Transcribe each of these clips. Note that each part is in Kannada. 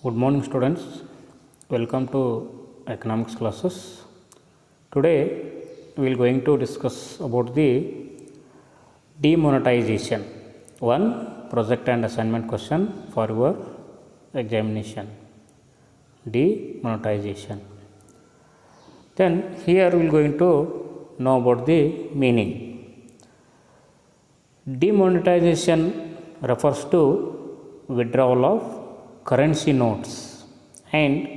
Good morning, students. Welcome to economics classes. Today, we are going to discuss about the demonetization. One project and assignment question for your examination. Demonetization. Then here we are going to know about the meaning. Demonetization refers to withdrawal of currency notes and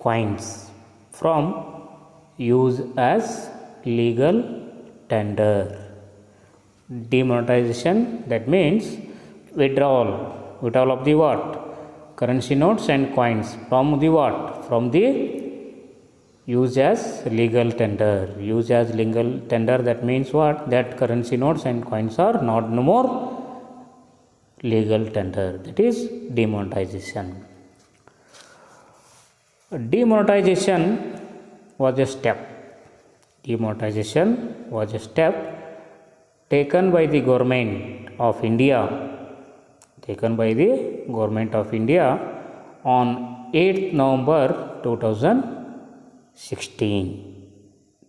coins from use as legal tender. Demonetization, that means withdrawal of the what? Currency notes and coins from the what? From the use as legal tender. Use as legal tender, that means what? That currency notes and coins are not no more legal tender. That is demonetization. Demonetization was a step. Demonetization was a step taken by the government of India. Taken by the government of India on 8th November 2016.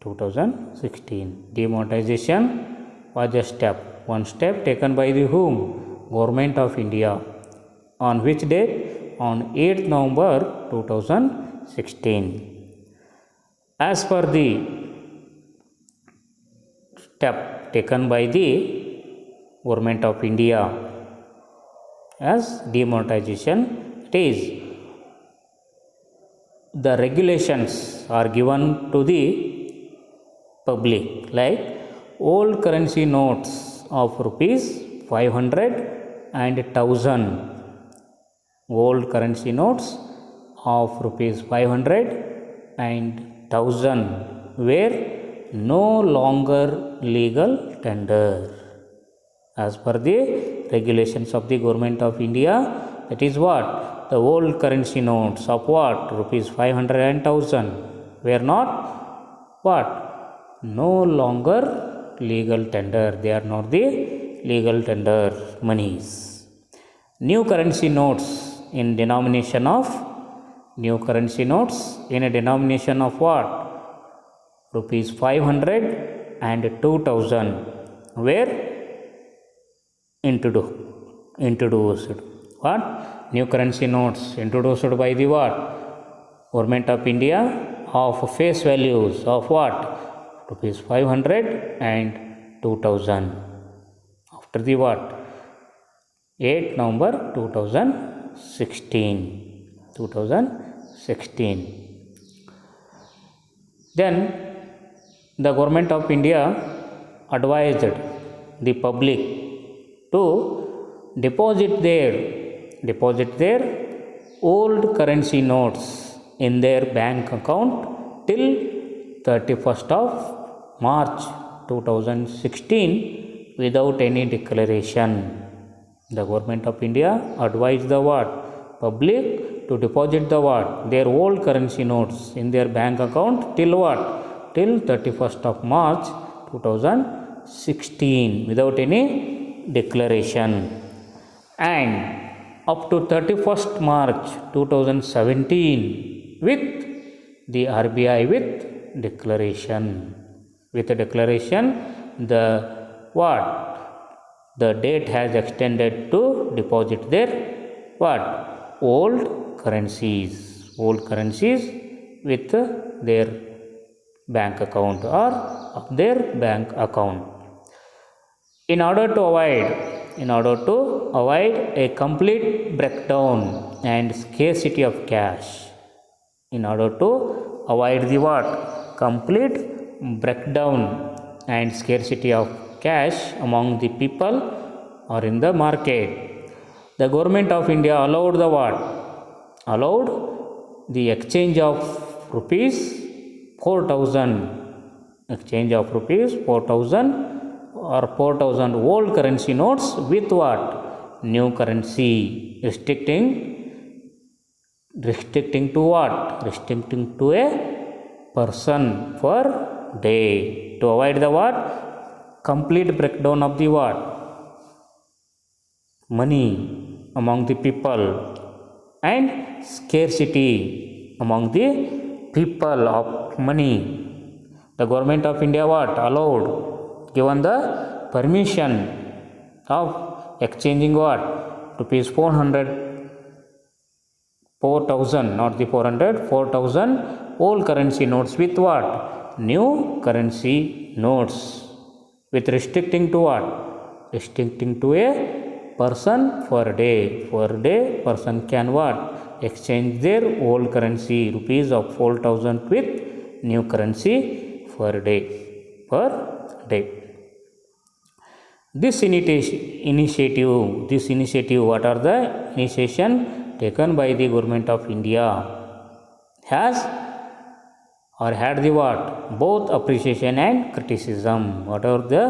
2016. Demonetization was a step. One step taken by the whom? Government of India. On which date? On 8th November 2016. As per the step taken by the Government of India as demonetization, it is the regulations are given to the public, like old currency notes of rupees 500 and 1000. Old currency notes of rupees 500 and 1000 were no longer legal tender. As per the regulations of the Government of India, that is what? The old currency notes of what? Rupees 500 and 1000 were not what? No longer legal tender. They are not the legal tender monies. New currency notes in denomination of what? Rupees 500 and 2000 were introduced. What? New currency notes introduced by the what? Government of India of face values of what? Rupees 500 and 2000. After the what? 8 November 2016. Then the Government of India advised the public to deposit their old currency notes in their bank account till 31st of March 2016 without any declaration. The Government of India advised the what? Public to deposit the what? Their old currency notes in their bank account till what? Till 31st of March 2016 without any declaration. And up to 31st March 2017 with the RBI with declaration. With a declaration, the what? The date has extended to deposit their what? Old currencies with their bank account or of their bank account. In order to avoid a complete breakdown and scarcity of cash, in order to avoid the what? Complete breakdown and scarcity of cash among the people or in the market, the Government of India allowed the what? Allowed the exchange of rupees 4,000. Exchange of rupees 4,000 or 4,000 old currency notes with what? New currency. Restricting to what? Restricting to a person per day. To avoid the what? Complete breakdown of the what? Money among the people and scarcity among the people of money. The government of India what allowed, given the permission of exchanging what rupees 400, 4,000, not the 400, 4,000 old currency notes with what new currency notes, with restricting to what, restricting to a person per day. Per day person can what exchange their old currency rupees of 4,000 with new currency per day. This initiative, what are the initiation taken by the government of India, has or had the what both appreciation and criticism. What are the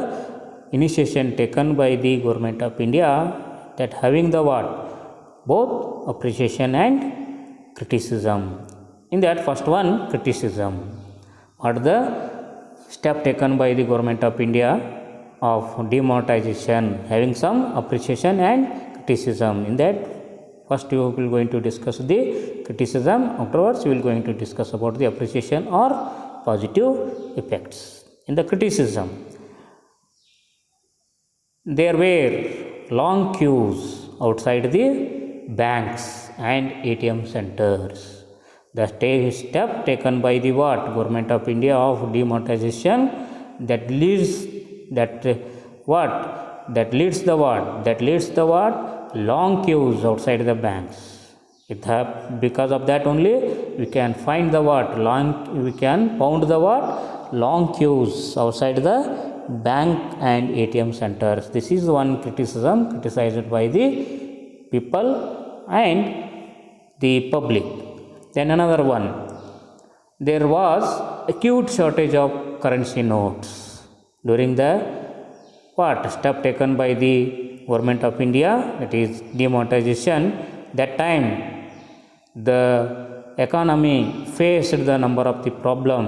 initiation taken by the government of India that having the what both appreciation and criticism? In that first one, criticism. What the step taken by the government of India of demonetization, having some appreciation and criticism? In that first you will going to discuss the criticism, afterwards you will going to discuss about the appreciation or positive effects. In the criticism, there were long queues outside the banks and ATM centers. The step taken by the what government of India of demonetization that leads the what long queues outside the banks. Because of that only we can find the what found the what long queues outside the bank and ATM centers. This is one criticism criticized by the people and the public. Then another one, there was acute shortage of currency notes during the what step taken by the government of India, that is demonetization. That time the economy faced the number of the problem,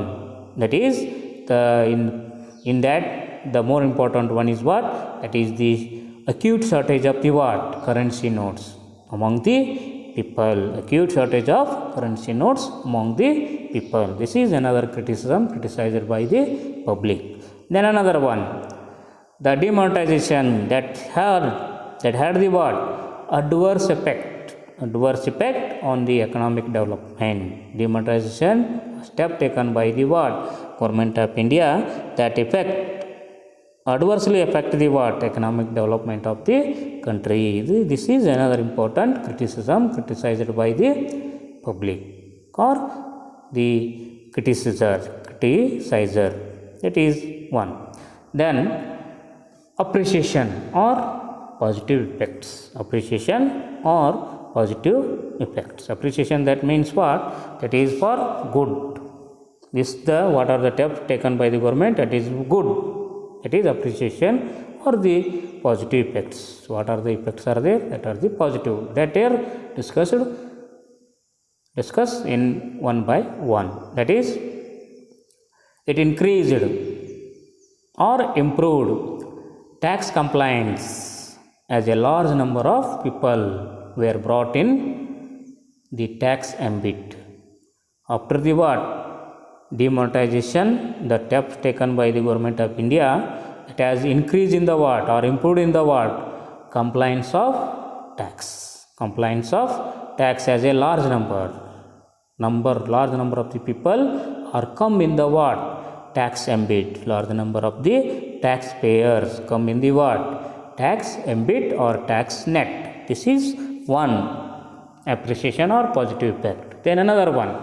that is the in that the more important one is what, that is the acute shortage of the what currency notes among the people. Acute shortage of currency notes among the people. This is another criticism criticized by the public. Then another one, the demonetization that had the what adverse effect on the economic development. Demonetization step taken by the what government of India that adversely affect the what economic development of the country. This is another important criticism criticized by the public or the criticizer. That is one. Then appreciation or positive effects. Appreciation or positive effects. Appreciation, that means what, that is for good. What are the steps taken by the government, that is good, that is appreciation. Or the positive effects, what are the effects are there, that are the positive, that are discuss in one by one. That is, it increased or improved tax compliance, as a large number of people were brought in the tax ambit. After the what demonetization, the steps taken by the government of India, it has increased in the what or improved in the what compliance of tax as a large number of the people are come in the what tax ambit. Large number of the taxpayers come in the what tax ambit or tax net. This is one appreciation or positive effect. Then another one,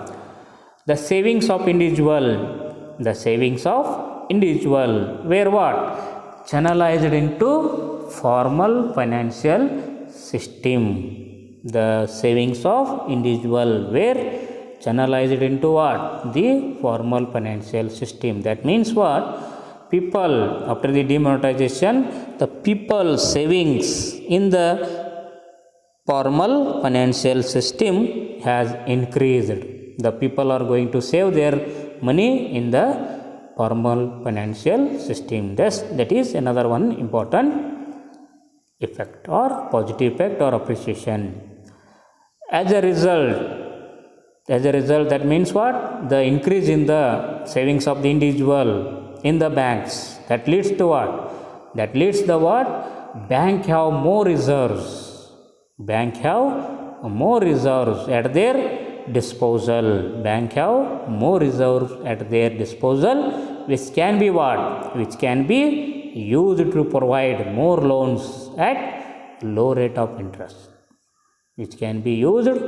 the savings of individual were what channelized into formal financial system. The savings of individual were channelized into what, the formal financial system. That means what, people after the demonetization, the people savings in the formal financial system has increased. The people are going to save their money in the formal financial system. That is another one important effect or positive effect or appreciation. As a result, that means what? The increase in the savings of the individual in the banks, that leads to what? That leads the what? Bank have more reserves. Bank have more reserves at their disposal. Bank have more reserves at their disposal, which can be what? Which can be used to provide more loans at low rate of interest. Which can be used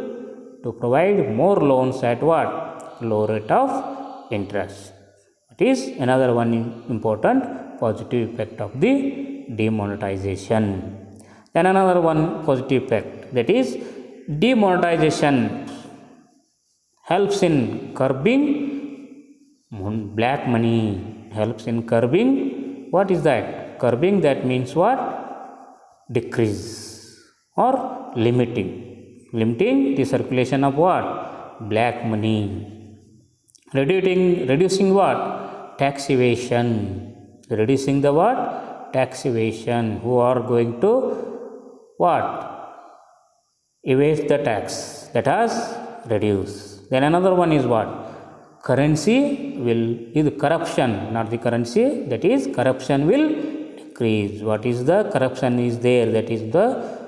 to provide more loans at what? Low rate of interest. It is another one important positive effect of the demonetization. Then another one positive effect, that is demonetization helps in curbing black money. Helps in curbing, what is that? Curbing, that means what? Decrease or limiting the circulation of what? Black money. Reducing what? Tax evasion. Reducing the what? Tax evasion. Who are going to what? Evade the tax. That has reduced. Then another one is what? Currency will, is corruption, not the currency, that is corruption will decrease. What is the corruption is there? That is the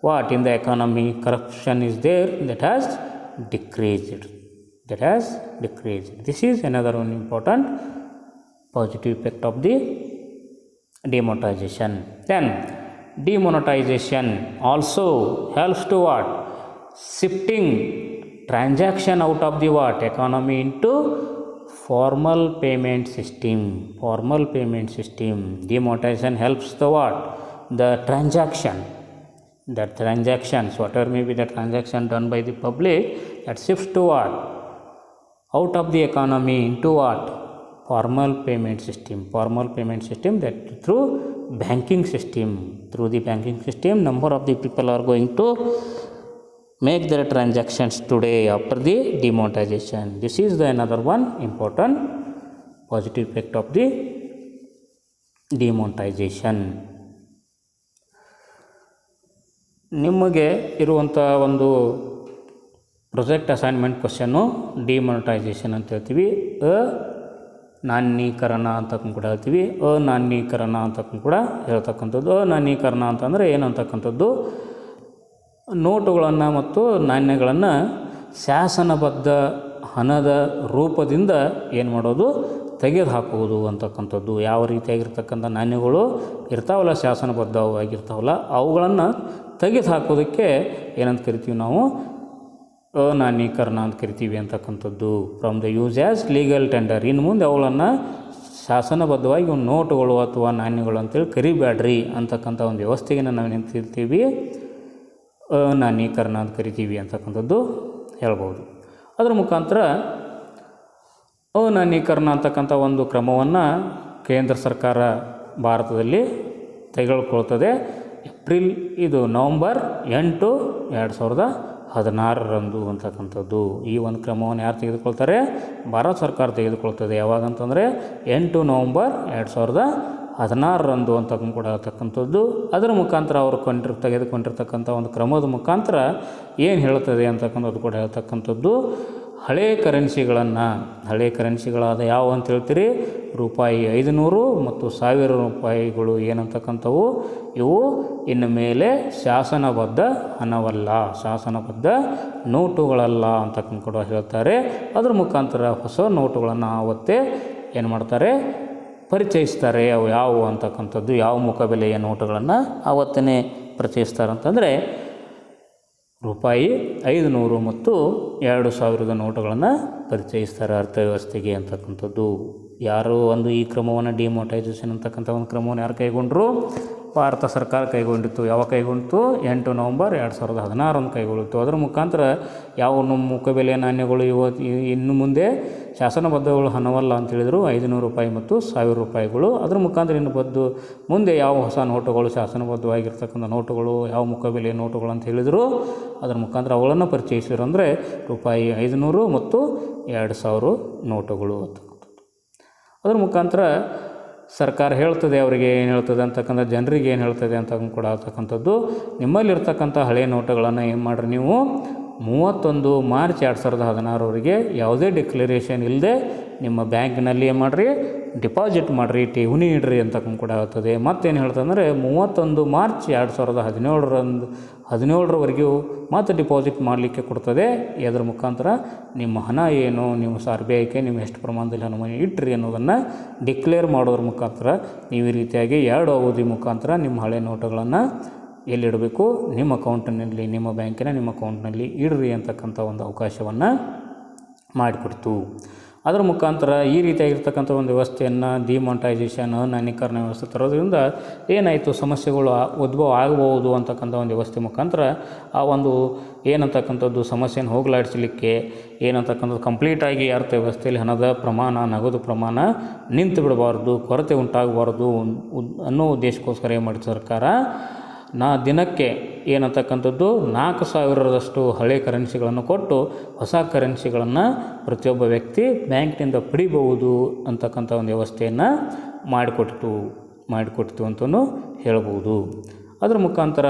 what? In the economy, corruption is there, that has decreased. That has decreased. This is another one important positive effect of the demonetization. Then demonetization also helps to what? Shifting transaction out of the what? Economy into formal payment system. Formal payment system. Demonetization helps the what? The transaction. The transactions, whatever may be the transaction done by the public, that shifts to what? Out of the economy into what? Formal payment system. Formal payment system, that through banking system. Through the banking system, number of the people are going to make their transactions today after the demonetization. This is the another one important positive effect of the demonetization. ನಿಮಗೆ ಇರುವಂಥ ಒಂದು ಪ್ರೊಜೆಕ್ಟ್ ಅಸೈನ್ಮೆಂಟ್ ಕ್ವಶನ್ನು ಡಿಮಾನಿಟೈಸೇಷನ್ ಅಂತ ಹೇಳ್ತೀವಿ, ನಾಣ್ಯೀಕರಣ ಅಂತ ಕೂಡ ಹೇಳ್ತೀವಿ, ಅನಾಣ್ಯೀಕರಣ ಅಂತ ಕೂಡ ಹೇಳ್ತಕ್ಕಂಥದ್ದು. ಅನಾಣ್ಯೀಕರಣ ಅಂತಂದರೆ ಏನಂತಕ್ಕಂಥದ್ದು? ನೋಟುಗಳನ್ನು ಮತ್ತು ನಾಣ್ಯಗಳನ್ನು ಶಾಸನಬದ್ಧ ಹಣದ ರೂಪದಿಂದ ಏನು ಮಾಡೋದು? ತೆಗೆದು ಹಾಕುವುದು ಅಂತಕ್ಕಂಥದ್ದು. ಯಾವ ರೀತಿಯಾಗಿರ್ತಕ್ಕಂಥ ನಾಣ್ಯಗಳು ಇರ್ತಾವಲ್ಲ, ಶಾಸನಬದ್ಧವಾಗಿರ್ತಾವಲ್ಲ, ಅವುಗಳನ್ನು ತೆಗೆದು ಹಾಕೋದಕ್ಕೆ ಏನಂತ ಕರಿತೀವಿ ನಾವು? ಅನಾಣ್ಯೀಕರಣ ಅಂತ ಕರಿತೀವಿ ಅಂತಕ್ಕಂಥದ್ದು. From the use as legal tender. ಇನ್ನು ಮುಂದೆ ಅವುಗಳನ್ನು ಶಾಸನಬದ್ಧವಾಗಿ ನೋಟುಗಳು ಅಥವಾ ನಾಣ್ಯಗಳು ಅಂತೇಳಿ ಕರಿಬೇಡ್ರಿ ಅಂತಕ್ಕಂಥ ಒಂದು ವ್ಯವಸ್ಥೆಗೆ ನಾವು ನಿಂತಿರ್ತೀವಿ, ಅನಾಣ್ಯೀಕರಣ ಅಂತ ಕರಿತೀವಿ ಅಂತಕ್ಕಂಥದ್ದು ಹೇಳ್ಬೋದು. ಅದರ ಮುಖಾಂತರ ಅನಾಣ್ಯೀಕರಣ ಅಂತಕ್ಕಂಥ ಒಂದು ಕ್ರಮವನ್ನು ಕೇಂದ್ರ ಸರ್ಕಾರ ಭಾರತದಲ್ಲಿ ತೆಗೆದುಕೊಳ್ತದೆ. ನವಂಬರ್ 8, 2016 ಅಂತಕ್ಕಂಥದ್ದು. ಈ ಒಂದು ಕ್ರಮವನ್ನು ಯಾರು ತೆಗೆದುಕೊಳ್ತಾರೆ? ಭಾರತ ಸರ್ಕಾರ ತೆಗೆದುಕೊಳ್ತದೆ. ಯಾವಾಗಂತಂದರೆ 8 ನವಂಬರ್ 2016 ಅಂತ ಕೂಡ ಹೇಳ್ತಕ್ಕಂಥದ್ದು. ಅದರ ಮುಖಾಂತರ ಅವರು ತೆಗೆದುಕೊಂಡಿರ್ತಕ್ಕಂಥ ಒಂದು ಕ್ರಮದ ಮುಖಾಂತರ ಏನು ಹೇಳ್ತದೆ ಅಂತಕ್ಕಂಥದ್ದು ಕೂಡ ಹೇಳ್ತಕ್ಕಂಥದ್ದು. ಹಳೆ ಕರೆನ್ಸಿಗಳಾದ ಯಾವ ಅಂತ ಹೇಳ್ತೀರಿ? ರೂಪಾಯಿ 500 ಮತ್ತು 1000 ರೂಪಾಯಿಗಳು ಏನಂತಕ್ಕಂಥವು, ಇವು ಇನ್ನು ಮೇಲೆ ಶಾಸನಬದ್ಧ ಹಣವಲ್ಲ, ಶಾಸನಬದ್ಧ ನೋಟುಗಳಲ್ಲ ಅಂತಕ್ಕಂಥ ಕೂಡ ಹೇಳ್ತಾರೆ. ಅದರ ಮುಖಾಂತರ ಹೊಸ ನೋಟುಗಳನ್ನು ಆವತ್ತೇ ಏನು ಮಾಡ್ತಾರೆ? ಪರಿಚಯಿಸ್ತಾರೆ. ಅವು ಯಾವುವು ಅಂತಕ್ಕಂಥದ್ದು, ಯಾವ ಮುಖಬೆಲೆಯ ನೋಟುಗಳನ್ನು ಆವತ್ತೇ ಪರಿಚಯಿಸ್ತಾರೆ ಅಂತಂದರೆ ರೂಪಾಯಿ 500 ಮತ್ತು 2000 ನೋಟುಗಳನ್ನು ಪರಿಚಯಿಸ್ತಾರೆ ಅರ್ಥವ್ಯವಸ್ಥೆಗೆ ಅಂತಕ್ಕಂಥದ್ದು. ಯಾರು ಒಂದು ಈ ಕ್ರಮವನ್ನು ಡಿಮಾನಿಟೈಸೇಷನ್ ಅಂತಕ್ಕಂಥ ಒಂದು ಕ್ರಮವನ್ನು ಯಾರು ಕೈಗೊಂಡರು? ಭಾರತ ಸರ್ಕಾರ ಕೈಗೊಂಡಿತ್ತು. ಯಾವಾಗ ಕೈಗೊಂಡಿತು? 8 ನವಂಬರ್ 2016 ಕೈಗೊಳ್ಳಿತು. ಅದರ ಮುಖಾಂತರ ಯಾವ ಮುಖಬೆಲೆಯ ನಾಣ್ಯಗಳು ಇನ್ನು ಮುಂದೆ ಶಾಸನಬದ್ಧಗಳು ಹಣವಲ್ಲ ಅಂತೇಳಿದರು, 500 ರೂಪಾಯಿ ಮತ್ತು 1000 ರೂಪಾಯಿಗಳು. ಅದರ ಮುಖಾಂತರ ಇನ್ನು ಮುಂದೆ ಯಾವ ಹೊಸ ನೋಟುಗಳು, ಶಾಸನಬದ್ಧವಾಗಿರ್ತಕ್ಕಂಥ ನೋಟುಗಳು, ಯಾವ ಮುಖಬೆಲೆಯ ನೋಟುಗಳು ಅಂತ ಹೇಳಿದರು, ಅದರ ಮುಖಾಂತರ ಅವುಗಳನ್ನು ಪರಿಚಯಿಸಿದ್ರು. ಅಂದರೆ ರೂಪಾಯಿ 500 ಮತ್ತು 2000 ನೋಟುಗಳು ಅಂತಕ್ಕಂಥದ್ದು. ಅದರ ಮುಖಾಂತರ ಸರ್ಕಾರ ಹೇಳ್ತದೆ, ಅವರಿಗೆ ಏನು ಹೇಳ್ತದೆ ಅಂತಕ್ಕಂಥ, ಜನರಿಗೆ ಏನು ಹೇಳ್ತದೆ ಅಂತ ಕೂಡ ಆಗ್ತಕ್ಕಂಥದ್ದು. ನಿಮ್ಮಲ್ಲಿರ್ತಕ್ಕಂಥ ಹಳೆಯ ನೋಟುಗಳನ್ನು ಏನು ಮಾಡಿರಿ, ನೀವು 31 ಮಾರ್ಚ್ 2016 ಯಾವುದೇ ಡಿಕ್ಲರೇಷನ್ ಇಲ್ಲದೆ ನಿಮ್ಮ ಬ್ಯಾಂಕ್ನಲ್ಲಿ ಏನು ಮಾಡಿರಿ, ಡಿಪಾಸಿಟ್ ಮಾಡಿರಿ, ಠೇವಣಿ ಇಡ್ರಿ ಅಂತ ಕೂಡ ಹೇಳ್ತದೆ. ಮತ್ತೇನು ಹೇಳ್ತಂದರೆ 31 ಮಾರ್ಚ್ 2017ರವರೆಗೂ ಮತ್ತೆ ಡಿಪಾಸಿಟ್ ಮಾಡಲಿಕ್ಕೆ ಕೊಡ್ತದೆ. ಅದರ ಮುಖಾಂತರ ನಿಮ್ಮ ಹಣ ಏನು, ನಿಮ್ಮ RBIಗೆ ನೀವು ಎಷ್ಟು ಪ್ರಮಾಣದಲ್ಲಿ ಹಣವನ್ನು ಇಟ್ರಿ ಅನ್ನೋದನ್ನು ಡಿಕ್ಲೇರ್ ಮಾಡೋದ್ರ ಮುಖಾಂತರ ನೀವು ಈ ರೀತಿಯಾಗಿ 2 ಅವಧಿ ಮುಖಾಂತರ ನಿಮ್ಮ ಹಳೆ ನೋಟುಗಳನ್ನು ಎಲ್ಲಿಡಬೇಕು, ನಿಮ್ಮ ಅಕೌಂಟಿನಲ್ಲಿ, ನಿಮ್ಮ ಬ್ಯಾಂಕಿನ ನಿಮ್ಮ ಅಕೌಂಟ್ನಲ್ಲಿ ಇಡ್ರಿ ಅಂತಕ್ಕಂಥ ಒಂದು ಅವಕಾಶವನ್ನು ಮಾಡಿಕೊಡ್ತು. ಅದರ ಮುಖಾಂತರ ಈ ರೀತಿಯಾಗಿರ್ತಕ್ಕಂಥ ಒಂದು ವ್ಯವಸ್ಥೆಯನ್ನು ಡಿಮಾನಿಟೈಸೇಷನ್, ಅನಾನ್ಯೀಕರಣ ವ್ಯವಸ್ಥೆ ತರೋದ್ರಿಂದ ಏನಾಯಿತು, ಸಮಸ್ಯೆಗಳು ಉದ್ಭವ ಆಗಬಹುದು ಅಂತಕ್ಕಂಥ ಒಂದು ವ್ಯವಸ್ಥೆ ಮುಖಾಂತರ ಆ ಒಂದು ಏನಂತಕ್ಕಂಥದ್ದು ಸಮಸ್ಯೆಯನ್ನು ಹೋಗಲಾಡಿಸಲಿಕ್ಕೆ ಏನಂತಕ್ಕಂಥದ್ದು ಕಂಪ್ಲೀಟಾಗಿ ಅರ್ಥವ್ಯವಸ್ಥೆಯಲ್ಲಿ ಹಣದ ಪ್ರಮಾಣ, ನಗದು ಪ್ರಮಾಣ ನಿಂತು ಬಿಡಬಾರ್ದು, ಕೊರತೆ ಉಂಟಾಗಬಾರ್ದು ಅನ್ನೋ ಉದ್ದೇಶಕ್ಕೋಸ್ಕರ ಏನು ಮಾಡಿದ ಸರ್ಕಾರ, ದಿನಕ್ಕೆ ಏನಂತಕ್ಕಂಥದ್ದು 4,000ರಷ್ಟು ಹಳೆ ಕರೆನ್ಸಿಗಳನ್ನು ಕೊಟ್ಟು ಹೊಸ ಕರೆನ್ಸಿಗಳನ್ನು ಪ್ರತಿಯೊಬ್ಬ ವ್ಯಕ್ತಿ ಬ್ಯಾಂಕ್ನಿಂದ ಪಡಿಬಹುದು ಅಂತಕ್ಕಂಥ ಒಂದು ವ್ಯವಸ್ಥೆಯನ್ನು ಮಾಡಿಕೊಟ್ಟಿತು ಅಂತಲೂ ಹೇಳ್ಬೋದು. ಅದರ ಮುಖಾಂತರ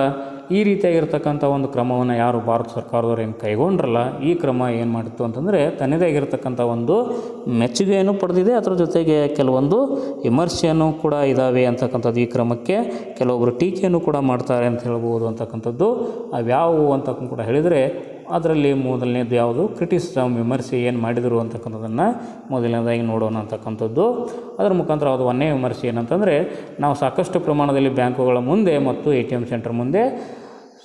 ಈ ರೀತಿಯಾಗಿರ್ತಕ್ಕಂಥ ಒಂದು ಕ್ರಮವನ್ನು ಯಾರು ಭಾರತ ಸರ್ಕಾರದವ್ರು ಏನು ಕೈಗೊಂಡ್ರಲ್ಲ, ಈ ಕ್ರಮ ಏನು ಮಾಡಿತ್ತು ಅಂತಂದರೆ ತನ್ನದೇ ಆಗಿರ್ತಕ್ಕಂಥ ಒಂದು ಮೆಚ್ಚುಗೆಯನ್ನು ಪಡೆದಿದೆ. ಅದರ ಜೊತೆಗೆ ಕೆಲವೊಂದು ವಿಮರ್ಶೆಯನ್ನು ಕೂಡ ಇದ್ದಾವೆ ಅಂತಕ್ಕಂಥದ್ದು. ಈ ಕ್ರಮಕ್ಕೆ ಕೆಲವೊಬ್ಬರು ಟೀಕೆಯನ್ನು ಕೂಡ ಮಾಡ್ತಾರೆ ಅಂತ ಹೇಳ್ಬೋದು ಅಂತಕ್ಕಂಥದ್ದು. ಅವ್ಯಾವು ಅಂತ ಕೂಡ ಹೇಳಿದರೆ ಅದರಲ್ಲಿ ಮೊದಲನೇದು ಯಾವುದು, ಕ್ರಿಟಿಸಿಸಮ್, ವಿಮರ್ಶೆ ಏನು ಮಾಡಿದರು ಅಂತಕ್ಕಂಥದ್ದನ್ನು ಮೊದಲನೇದಾಗಿ ನೋಡೋಣ ಅಂತಕ್ಕಂಥದ್ದು. ಅದರ ಮುಖಾಂತರ ಅದು ಒಂದೇ ವಿಮರ್ಶೆ ಏನಂತಂದರೆ, ನಾವು ಸಾಕಷ್ಟು ಪ್ರಮಾಣದಲ್ಲಿ ಬ್ಯಾಂಕುಗಳ ಮುಂದೆ ಮತ್ತು ATM ಸೆಂಟರ್ ಮುಂದೆ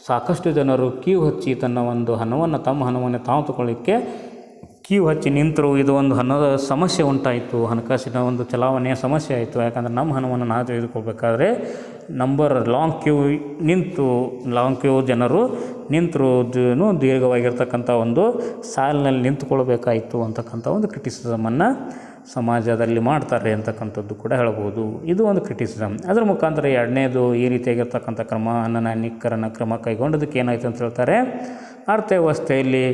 ಸಾಕಷ್ಟು ಜನರು ಕ್ಯೂ ಹಚ್ಚಿ ತಮ್ಮ ಹಣವನ್ನು ತಾವು ತಗೊಳ್ಳಿಕ್ಕೆ ಕ್ಯೂ ಹಚ್ಚಿ ನಿಂತರು. ಇದು ಒಂದು ಹಣದ ಸಮಸ್ಯೆ ಉಂಟಾಯಿತು, ಹಣಕಾಸಿನ ಒಂದು ಚಲಾವಣೆಯ ಸಮಸ್ಯೆ ಆಯಿತು. ಯಾಕಂದರೆ ನಮ್ಮ ಹಣವನ್ನು ನಾವು ತೆಗೆದುಕೊಳ್ಬೇಕಾದ್ರೆ ಲಾಂಗ್ ಕ್ಯೂ ಜನರು ನಿಂತರು, ದೀರ್ಘವಾಗಿರ್ತಕ್ಕಂಥ ಒಂದು ಸಾಲಿನಲ್ಲಿ ನಿಂತುಕೊಳ್ಬೇಕಾಯಿತು ಅಂತಕ್ಕಂಥ ಒಂದು ಕ್ರಿಟಿಸಿಸಮನ್ನು ಸಮಾಜದಲ್ಲಿ ಮಾಡ್ತಾರೆ ಅಂತಕ್ಕಂಥದ್ದು ಕೂಡ ಹೇಳ್ಬೋದು. ಇದು ಒಂದು ಕ್ರಿಟಿಸಿಸಮ್. ಅದರ ಮುಖಾಂತರ ಎರಡನೇದು ಈ ರೀತಿಯಾಗಿರ್ತಕ್ಕಂಥ ಕ್ರಮ, ಅನಾನ್ಯೀಕರಣ ಕ್ರಮ ಕೈಗೊಂಡದಕ್ಕೆ ಏನಾಯಿತು ಅಂತ ಹೇಳ್ತಾರೆ, ಅರ್ಥವ್ಯವಸ್ಥೆಯಲ್ಲಿ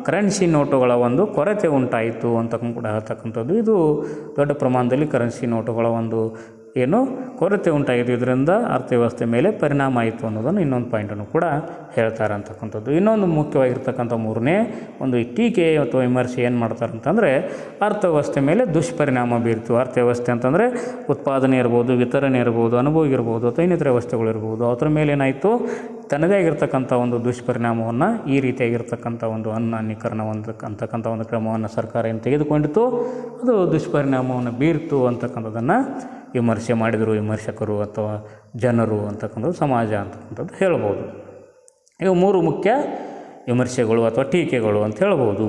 ಕರೆನ್ಸಿ ನೋಟುಗಳ ಒಂದು ಕೊರತೆ ಉಂಟಾಯಿತು ಅಂತ ಕೂಡ ಹೇಳ್ತಕ್ಕಂಥದ್ದು. ಇದು ದೊಡ್ಡ ಪ್ರಮಾಣದಲ್ಲಿ ಕರೆನ್ಸಿ ನೋಟುಗಳ ಒಂದು ಕೊರತೆ ಉಂಟಾಯಿತು, ಇದರಿಂದ ಅರ್ಥವ್ಯವಸ್ಥೆ ಮೇಲೆ ಪರಿಣಾಮ ಆಯಿತು ಅನ್ನೋದನ್ನು ಇನ್ನೊಂದು ಪಾಯಿಂಟನ್ನು ಕೂಡ ಹೇಳ್ತಾರೆ ಅಂತಕ್ಕಂಥದ್ದು. ಇನ್ನೊಂದು ಮುಖ್ಯವಾಗಿರ್ತಕ್ಕಂಥ ಮೂರನೇ ಒಂದು ಟೀಕೆ ಅಥವಾ ವಿಮರ್ಶೆ ಏನು ಮಾಡ್ತಾರೆ ಅಂತಂದರೆ, ಅರ್ಥವ್ಯವಸ್ಥೆ ಮೇಲೆ ದುಷ್ಪರಿಣಾಮ ಬೀರ್ತು. ಅರ್ಥವ್ಯವಸ್ಥೆ ಅಂತಂದರೆ ಉತ್ಪಾದನೆ ಇರ್ಬೋದು, ವಿತರಣೆ ಇರ್ಬೋದು, ಅನುಭವ ಇರ್ಬೋದು, ಅಥವಾ ಇನ್ನಿತರ ವ್ಯವಸ್ಥೆಗಳಿರ್ಬೋದು. ಅದರ ಮೇಲೆ ಏನಾಯಿತು, ತನ್ನದೇ ಆಗಿರ್ತಕ್ಕಂಥ ಒಂದು ದುಷ್ಪರಿಣಾಮವನ್ನು ಈ ರೀತಿಯಾಗಿರ್ತಕ್ಕಂಥ ಒಂದು ಅನಾನ್ಯೀಕರಣ ಅಂತಕ್ಕಂಥ ಒಂದು ಕ್ರಮವನ್ನು ಸರ್ಕಾರ ಏನು ತೆಗೆದುಕೊಂಡಿತು, ಅದು ದುಷ್ಪರಿಣಾಮವನ್ನು ಬೀರ್ತು ಅಂತಕ್ಕಂಥದ್ದನ್ನು ವಿಮರ್ಶೆ ಮಾಡಿದರು ವಿಮರ್ಶಕರು ಅಥವಾ ಜನರು ಅಂತಕ್ಕಂಥದ್ದು, ಸಮಾಜ ಅಂತಕ್ಕಂಥದ್ದು ಹೇಳ್ಬೋದು. ಇವು 3 ಮುಖ್ಯ ವಿಮರ್ಶೆಗಳು ಅಥವಾ ಟೀಕೆಗಳು ಅಂತ ಹೇಳ್ಬೋದು.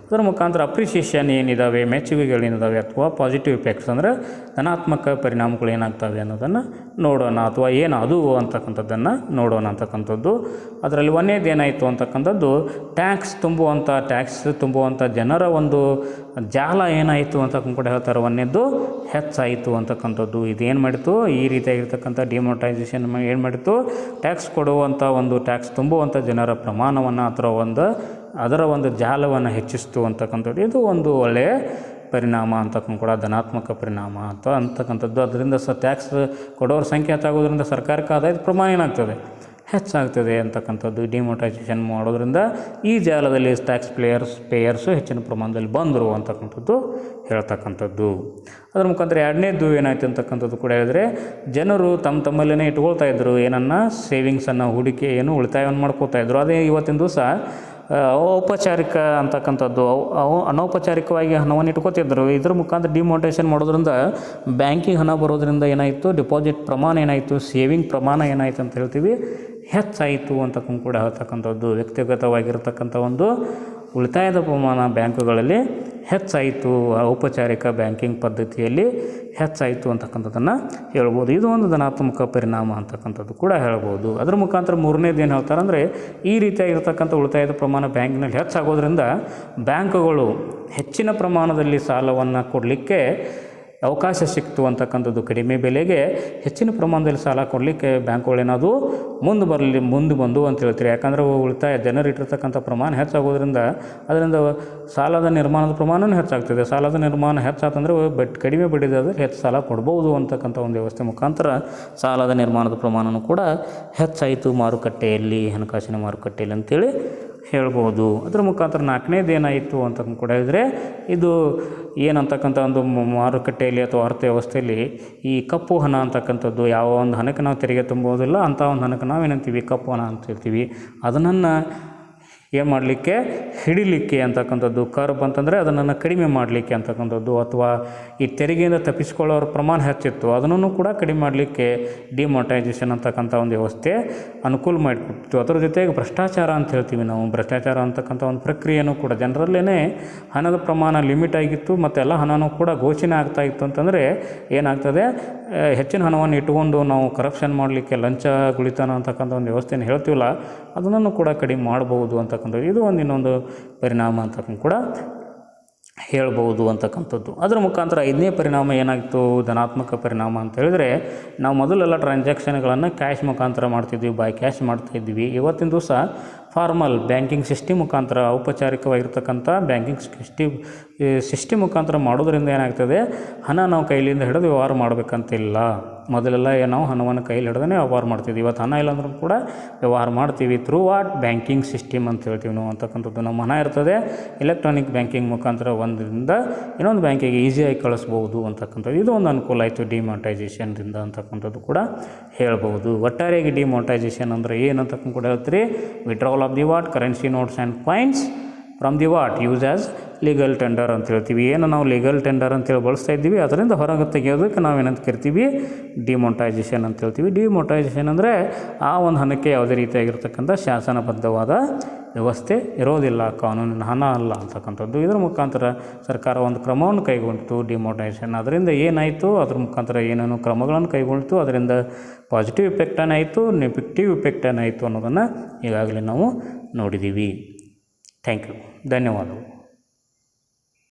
ಅದರ ಮುಖಾಂತರ ಅಪ್ರಿಷಿಯೇಷನ್ ಏನಿದ್ದಾವೆ, ಮೆಚ್ಚುಗೆಗಳೇನಿದ್ದಾವೆ ಅಥವಾ ಪಾಸಿಟಿವ್ ಇಫೆಕ್ಟ್ಸ್ ಅಂದರೆ ಧನಾತ್ಮಕ ಪರಿಣಾಮಗಳು ಏನಾಗ್ತವೆ ಅನ್ನೋದನ್ನು ನೋಡೋಣ, ಅಥವಾ ಏನು ಅದು ಅಂತಕ್ಕಂಥದ್ದನ್ನು ನೋಡೋಣ ಅಂತಕ್ಕಂಥದ್ದು. ಅದರಲ್ಲಿ ಒಂದೇದು ಏನಾಯಿತು ಅಂತಕ್ಕಂಥದ್ದು, ಟ್ಯಾಕ್ಸ್ ತುಂಬುವಂಥ ಜನರ ಒಂದು ಜಾಲ ಏನಾಯಿತು ಅಂತ ಕೂಡ ಹೇಳ್ತಾರೆ, ಒಂದೇದು ಹೆಚ್ಚಾಯಿತು ಅಂತಕ್ಕಂಥದ್ದು. ಇದೇನು ಮಾಡಿತು, ಈ ರೀತಿಯಾಗಿರ್ತಕ್ಕಂಥ ಡಿಮಾನಿಟೈಸೇಷನ್ ಏನು ಮಾಡಿತು, ಟ್ಯಾಕ್ಸ್ ತುಂಬುವಂಥ ಜನರ ಪ್ರಮಾಣವನ್ನು ಅದರ ಒಂದು ಜಾಲವನ್ನು ಹೆಚ್ಚಿಸ್ತು ಅಂತಕ್ಕಂಥದ್ದು. ಇದು ಒಂದು ಒಳ್ಳೆಯ ಪರಿಣಾಮ ಅಂತಕ್ಕಂಥ ಕೂಡ ಧನಾತ್ಮಕ ಪರಿಣಾಮ ಅಂತಕ್ಕಂಥದ್ದು. ಅದರಿಂದ ಟ್ಯಾಕ್ಸ್ ಕೊಡೋರ ಸಂಖ್ಯೆ ಹೆಚ್ಚಾಗೋದ್ರಿಂದ ಸರ್ಕಾರಕ್ಕೆ ಆದಾಯದ ಪ್ರಮಾಣ ಏನಾಗ್ತದೆ, ಹೆಚ್ಚಾಗ್ತದೆ ಅಂತಕ್ಕಂಥದ್ದು. ಡಿಮಾನಿಟೈಸೇಷನ್ ಮಾಡೋದ್ರಿಂದ ಈ ಜಾಲದಲ್ಲಿ ಟ್ಯಾಕ್ಸ್ ಪೇಯರ್ಸು ಹೆಚ್ಚಿನ ಪ್ರಮಾಣದಲ್ಲಿ ಬಂದರು ಅಂತಕ್ಕಂಥದ್ದು ಹೇಳ್ತಕ್ಕಂಥದ್ದು. ಅದರ ಮುಖಾಂತರ ಎರಡನೇದು ಏನಾಯ್ತು ಅಂತಕ್ಕಂಥದ್ದು ಕೂಡ ಹೇಳಿದ್ರೆ, ಜನರು ತಮ್ಮಲ್ಲೇ ಇಟ್ಕೊಳ್ತಾ ಇದ್ದರು, ಸೇವಿಂಗ್ಸನ್ನು, ಹೂಡಿಕೆ ಉಳಿತಾಯವನ್ನು ಮಾಡ್ಕೋತಾ ಇದ್ದರು. ಅದೇ ಇವತ್ತಿನ ದಿವಸ ಔಪಚಾರಿಕ ಅಂತಕ್ಕಂಥದ್ದು, ಅನೌಪಚಾರಿಕವಾಗಿ ಹಣವನ್ನು ಇಟ್ಕೋತಿದ್ದರು. ಇದರ ಮುಖಾಂತರ ಡಿಮಾನಿಟೈಸೇಷನ್ ಮಾಡೋದ್ರಿಂದ ಬ್ಯಾಂಕಿಗೆ ಹಣ ಬರೋದ್ರಿಂದ ಏನಾಯಿತು, ಡಿಪಾಸಿಟ್ ಪ್ರಮಾಣ ಏನಾಯಿತು, ಸೇವಿಂಗ್ ಪ್ರಮಾಣ ಏನಾಯಿತು ಅಂತ ಹೇಳ್ತೀವಿ, ಹೆಚ್ಚಾಯಿತು ಅಂತಕ್ಕಂಥ ಕೂಡ ಹೇಳ್ತಕ್ಕಂಥದ್ದು. ವ್ಯಕ್ತಿಗತವಾಗಿರ್ತಕ್ಕಂಥ ಒಂದು ಉಳಿತಾಯದ ಪ್ರಮಾಣ ಬ್ಯಾಂಕುಗಳಲ್ಲಿ ಹೆಚ್ಚಾಯಿತು, ಔಪಚಾರಿಕ ಬ್ಯಾಂಕಿಂಗ್ ಪದ್ಧತಿಯಲ್ಲಿ ಹೆಚ್ಚಾಯಿತು ಅಂತಕ್ಕಂಥದ್ದನ್ನು ಹೇಳ್ಬೋದು. ಇದು ಒಂದು ಧನಾತ್ಮಕ ಪರಿಣಾಮ ಅಂತಕ್ಕಂಥದ್ದು ಕೂಡ ಹೇಳ್ಬೋದು. ಅದರ ಮುಖಾಂತರ ಮೂರನೇದು ಏನು ಹೇಳ್ತಾರೆ ಅಂದರೆ, ಈ ರೀತಿಯಾಗಿರ್ತಕ್ಕಂಥ ಉಳಿತಾಯದ ಪ್ರಮಾಣ ಬ್ಯಾಂಕಿನಲ್ಲಿ ಹೆಚ್ಚಾಗೋದ್ರಿಂದ ಬ್ಯಾಂಕುಗಳು ಹೆಚ್ಚಿನ ಪ್ರಮಾಣದಲ್ಲಿ ಸಾಲವನ್ನು ಕೊಡಲಿಕ್ಕೆ ಅವಕಾಶ ಸಿಕ್ತು ಅಂತಕ್ಕಂಥದ್ದು. ಕಡಿಮೆ ಬೆಲೆಗೆ ಹೆಚ್ಚಿನ ಪ್ರಮಾಣದಲ್ಲಿ ಸಾಲ ಕೊಡಲಿಕ್ಕೆ ಬ್ಯಾಂಕುಗಳೇನಾದರೂ ಮುಂದೆ ಬಂದು ಅಂತ ಹೇಳ್ತೀರಿ. ಯಾಕಂದರೆ ಉಳಿತಾಯ ಜನರು ಇಟ್ಟಿರ್ತಕ್ಕಂಥ ಪ್ರಮಾಣ ಹೆಚ್ಚಾಗೋದ್ರಿಂದ ಅದರಿಂದ ಸಾಲದ ನಿರ್ಮಾಣದ ಪ್ರಮಾಣವೂ ಹೆಚ್ಚಾಗ್ತದೆ. ಸಾಲದ ನಿರ್ಮಾಣ ಹೆಚ್ಚಾತಂದರೆ ಕಡಿಮೆ ಬಡ್ಡಿದಾದರೆ ಹೆಚ್ಚು ಸಾಲ ಕೊಡ್ಬೋದು ಅಂತಕ್ಕಂಥ ಒಂದು ವ್ಯವಸ್ಥೆ ಮುಖಾಂತರ ಸಾಲದ ನಿರ್ಮಾಣದ ಪ್ರಮಾಣವೂ ಕೂಡ ಹೆಚ್ಚಾಯಿತು ಮಾರುಕಟ್ಟೆಯಲ್ಲಿ, ಹಣಕಾಸಿನ ಮಾರುಕಟ್ಟೆಯಲ್ಲಿ ಅಂತೇಳಿ ಹೇಳ್ಬೋದು. ಅದರ ಮುಖಾಂತರ ನಾಲ್ಕನೇದು ಏನಾಯಿತು ಅಂತ ಕೂಡ ಹೇಳಿದರೆ, ಇದು ಏನಂತಕ್ಕಂಥ ಒಂದು ಮಾರುಕಟ್ಟೆಯಲ್ಲಿ ಅಥವಾ ಅರ್ಥವ್ಯವಸ್ಥೆಯಲ್ಲಿ ಈ ಕಪ್ಪು ಹಣ ಅಂತಕ್ಕಂಥದ್ದು, ಯಾವ ಒಂದು ಹಣಕ್ಕೆ ನಾವು ತೆರಿಗೆ ತುಂಬೋದಿಲ್ಲ ಅಂಥ ಒಂದು ಹಣಕ್ಕೆ ನಾವೇನಂತೀವಿ ಕಪ್ಪು ಹಣ ಅಂತ ಹೇಳ್ತೀವಿ. ಅದನ್ನು ಏನು ಮಾಡಲಿಕ್ಕೆ, ಹಿಡಿಲಿಕ್ಕೆ ಅಂತಕ್ಕಂಥದ್ದು, ಕರ್ಬ್ ಅಂತಂದರೆ ಅದನ್ನು ಕಡಿಮೆ ಮಾಡಲಿಕ್ಕೆ ಅಂತಕ್ಕಂಥದ್ದು, ಅಥವಾ ಈ ತೆರಿಗೆಯಿಂದ ತಪ್ಪಿಸ್ಕೊಳ್ಳೋರ ಪ್ರಮಾಣ ಹೆಚ್ಚಿತ್ತು ಅದನ್ನು ಕೂಡ ಕಡಿಮೆ ಮಾಡಲಿಕ್ಕೆ ಡಿಮಾನಿಟೈಸೇಷನ್ ಅಂತಕ್ಕಂಥ ಒಂದು ವ್ಯವಸ್ಥೆ ಅನುಕೂಲ ಮಾಡಿಕೊಡ್ತು. ಅದರ ಜೊತೆಗೆ ಭ್ರಷ್ಟಾಚಾರ ಅಂತ ಹೇಳ್ತೀವಿ ನಾವು. ಭ್ರಷ್ಟಾಚಾರ ಅಂತಕ್ಕಂಥ ಒಂದು ಪ್ರಕ್ರಿಯೆಯೂ ಕೂಡ ಜನರಲ್ಲೇ ಹಣದ ಪ್ರಮಾಣ ಲಿಮಿಟ್ ಆಗಿತ್ತು ಮತ್ತು ಎಲ್ಲ ಹಣನೂ ಕೂಡ ಘೋಷಣೆ ಆಗ್ತಾಯಿತ್ತು. ಅಂತಂದರೆ ಏನಾಗ್ತದೆ, ಹೆಚ್ಚಿನ ಹಣವನ್ನು ಇಟ್ಟುಕೊಂಡು ನಾವು ಕರಪ್ಷನ್ ಮಾಡಲಿಕ್ಕೆ ಲಂಚ ಗುಳಿತನ ಅಂತಕ್ಕಂಥ ಒಂದು ವ್ಯವಸ್ಥೆಯನ್ನು ಹೇಳ್ತೀವಲ್ಲ, ಅದನ್ನು ಕೂಡ ಕಡಿಮೆ ಮಾಡ್ಬೋದು ಅಂತಕ್ಕಂಥದ್ದು. ಇದು ಇನ್ನೊಂದು ಪರಿಣಾಮ ಅಂತಕ್ಕಂಥ ಕೂಡ ಹೇಳ್ಬೋದು ಅಂತಕ್ಕಂಥದ್ದು. ಅದರ ಮುಖಾಂತರ 5ನೇ ಪರಿಣಾಮ ಏನಾಗಿತ್ತು, ಧನಾತ್ಮಕ ಪರಿಣಾಮ ಅಂತ ಹೇಳಿದರೆ, ನಾವು ಮೊದಲೆಲ್ಲ ಟ್ರಾನ್ಸಾಕ್ಷನ್ಗಳನ್ನು ಕ್ಯಾಶ್ ಮುಖಾಂತರ ಮಾಡ್ತಿದ್ವಿ, ಬೈ ಕ್ಯಾಶ್ ಮಾಡ್ತಾಯಿದ್ವಿ. ಇವತ್ತಿನ ದಿವಸ ಫಾರ್ಮಲ್ ಬ್ಯಾಂಕಿಂಗ್ ಸಿಸ್ಟಮ್ ಮುಖಾಂತರ, ಔಪಚಾರಿಕವಾಗಿರ್ತಕ್ಕಂಥ ಬ್ಯಾಂಕಿಂಗ್ ಸಿಸ್ಟಮ್ ಮುಖಾಂತರ ಮಾಡೋದ್ರಿಂದ ಏನಾಗ್ತದೆ, ಹಣ ನಾವು ಕೈಲಿಂದ ಹಿಡಿದು ವ್ಯವಹಾರ ಮಾಡಬೇಕಂತಿಲ್ಲ. ಮೊದಲೆಲ್ಲ ನಾವು ಹಣವನ್ನು ಕೈಲಿ ಹಿಡ್ದೇ ವ್ಯವಹಾರ ಮಾಡ್ತಿದ್ವಿ. ಇವತ್ತು ಹಣ ಇಲ್ಲಾಂದ್ರೂ ಕೂಡ ವ್ಯವಹಾರ ಮಾಡ್ತೀವಿ ಥ್ರೂ ವಾಟ್ ಬ್ಯಾಂಕಿಂಗ್ ಸಿಸ್ಟಮ್ ಅಂತ ಹೇಳ್ತೀವಿ ನಾವು ಅಂತಕ್ಕಂಥದ್ದು. ನಮ್ಮ ಹಣ ಇರ್ತದೆ, ಎಲೆಕ್ಟ್ರಾನಿಕ್ ಬ್ಯಾಂಕಿಂಗ್ ಮುಖಾಂತರ ಒಂದರಿಂದ ಇನ್ನೊಂದು ಬ್ಯಾಂಕಿಗೆ ಈಸಿಯಾಗಿ ಕಳಿಸ್ಬೋದು ಅಂತಕ್ಕಂಥದ್ದು. ಇದು ಒಂದು ಅನುಕೂಲ ಆಯಿತು ಡಿಮಾನಿಟೈಸೇಷನ್ದಿಂದ ಅಂತಕ್ಕಂಥದ್ದು ಕೂಡ ಹೇಳ್ಬೋದು. ಒಟ್ಟಾರೆಯಾಗಿ ಡಿಮಾನಿಟೈಸೇಷನ್ ಅಂದರೆ ಏನಂತಕ್ಕಂಥ ಕೂಡ ಹೇಳ್ತೀರಿ, withdrawal of the what currency notes and coins from the what use as legal tender ಅಂತ ಹೇಳ್ತೀವಿ. ಏನು ನಾವು ಲೀಗಲ್ ಟೆಂಡರ್ ಅಂತೇಳಿ ಬಳಸ್ತಾ ಇದ್ದೀವಿ, ಅದರಿಂದ ಹೊರಗೆ ತೆಗೆಯೋದಕ್ಕೆ ನಾವೇನಂತ ಕರಿತೀವಿ, ಡಿಮಾನಿಟೈಸೇಷನ್ ಅಂತ ಹೇಳ್ತೀವಿ. ಡಿಮಾನಿಟೈಸೇಷನ್ ಅಂದರೆ ಆ ಒಂದು ಹಣಕ್ಕೆ ಯಾವುದೇ ರೀತಿಯಾಗಿರ್ತಕ್ಕಂಥ ಶಾಸನಬದ್ಧವಾದ ವ್ಯವಸ್ಥೆ ಇರೋದಿಲ್ಲ, ಕಾನೂನಿನ ಹಣ ಅಲ್ಲ ಅಂತಕ್ಕಂಥದ್ದು. ಇದರ ಮುಖಾಂತರ ಸರ್ಕಾರ ಒಂದು ಕ್ರಮವನ್ನು ಕೈಗೊಂಡಿತು, ಡಿಮಾನಿಟೈಸೇಷನ್. ಅದರಿಂದ ಏನಾಯಿತು, ಅದ್ರ ಮುಖಾಂತರ ಏನೇನು ಕ್ರಮಗಳನ್ನು ಕೈಗೊಂಡಿತು, ಅದರಿಂದ ಪಾಸಿಟಿವ್ ಇಫೆಕ್ಟ್ ಏನಾಯಿತು, ನೆಗೆಟಿವ್ ಇಫೆಕ್ಟ್ ಏನಾಯಿತು ಅನ್ನೋದನ್ನು ಈಗಾಗಲೇ ನಾವು ನೋಡಿದ್ದೀವಿ. ಥ್ಯಾಂಕ್ ಯು, ಧನ್ಯವಾದಗಳು.